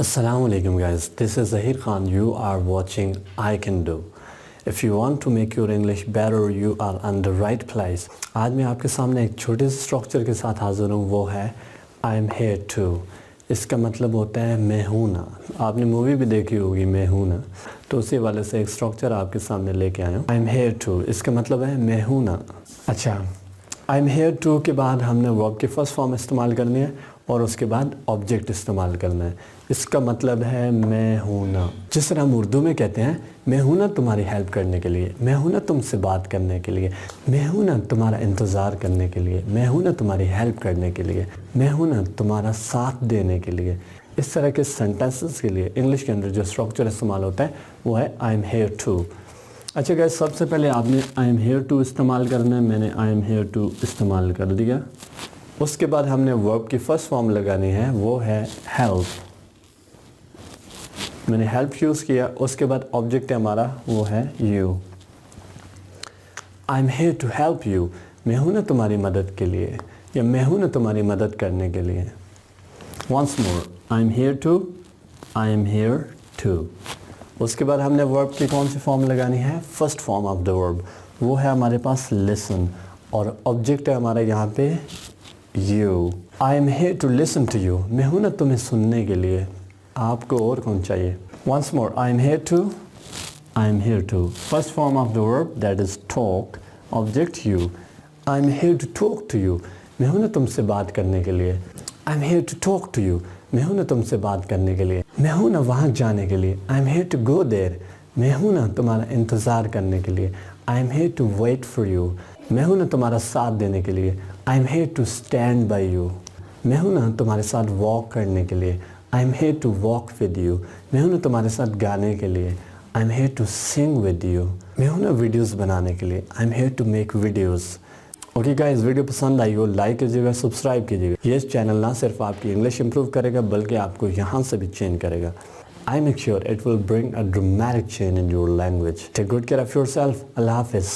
Assalamualaikum guys, this is Zahir Khan. You are watching I Can Do. If you want to make your English better, you are on the right place. आज मैं आपके सामने एक छोटे से structure के साथ हाजिर हूँ, वो है I am here to. इसका मतलब होता है मैं हूँ ना। आपने मूवी भी देखी होगी मैं हूँ ना, तो उसी वाले से एक स्ट्रक्चर आपके सामने लेके आया हूँ। I am here to इसका मतलब है मैं हूँ ना। अच्छा, I am here to के बाद हमने वर्ब की फर्स्ट फॉर्म इस्तेमाल करनी है और उसके बाद ऑब्जेक्ट इस्तेमाल करना है। इसका मतलब है मैं हूँ ना। जिस तरह हम उर्दू में कहते हैं मैं हूँ ना तुम्हारी हेल्प करने के लिए, मैं हूँ ना तुमसे बात करने के लिए, मैं हूँ ना तुम्हारा इंतज़ार करने के लिए, मैं हूँ ना तुम्हारी हेल्प करने के लिए, मैं हूँ ना तुम्हारा साथ देने के लिए। इस तरह के सेंटेंसेस के लिए इंग्लिश के अंदर जो स्ट्रक्चर इस्तेमाल होता है वो है आई एम हेयर टू। अच्छा गाइस, सबसे पहले आपने आई एम हेयर टू इस्तेमाल करना है। मैंने आई एम हेयर टू इस्तेमाल कर दिया। उसके बाद हमने वर्ब की फर्स्ट फॉर्म लगानी है, वो है हेल्प। मैंने हेल्प यूज़ किया। उसके बाद ऑब्जेक्ट है हमारा, वो है you. I am here to help you, मैं हूँ ना तुम्हारी मदद के लिए, या मैं हूँ ना तुम्हारी मदद करने के लिए। Once more, I am here to, I am here to. उसके बाद हमने वर्ब की कौन सी फॉर्म लगानी है? First form of the verb, वो है हमारे पास लिसन, और ऑब्जेक्ट है हमारा यहाँ पे you. I am here to listen to you, मैं हूँ ना तुम्हें सुनने के लिए, आपको और कौन चाहिए? Once more, I am here to, I am here to. First form of the verb that is talk, object you. I am here to talk to you, मैं हूँ ना तुमसे बात करने के लिए। I am here to talk to you, मैं हूँ ना तुमसे बात करने के लिए, मैं हूँ ना वहाँ जाने के लिए। I am here to go there, मैं हूँ ना तुम्हारा इंतज़ार करने के लिए। I am here to wait for you, मैं हूँ ना तुम्हारा साथ देने के लिए। I am here to stand by you, मैं हूँ ना तुम्हारे साथ वॉक करने के लिए। I am here to walk with you, मैं हूँ ना तुम्हारे साथ गाने के लिए। I am here to sing with you, मैं हूँ ना वीडियोस बनाने के लिए। I am here to make videos. Okay guys, video पसंद आई हो लाइक कीजिएगा, सब्सक्राइब कीजिएगा। ये चैनल ना सिर्फ आपकी इंग्लिश इंप्रूव करेगा बल्कि आपको यहाँ से भी चेंज करेगा। I make sure it will bring a dramatic change in your language. Take good care of yourself. Allah Hafiz.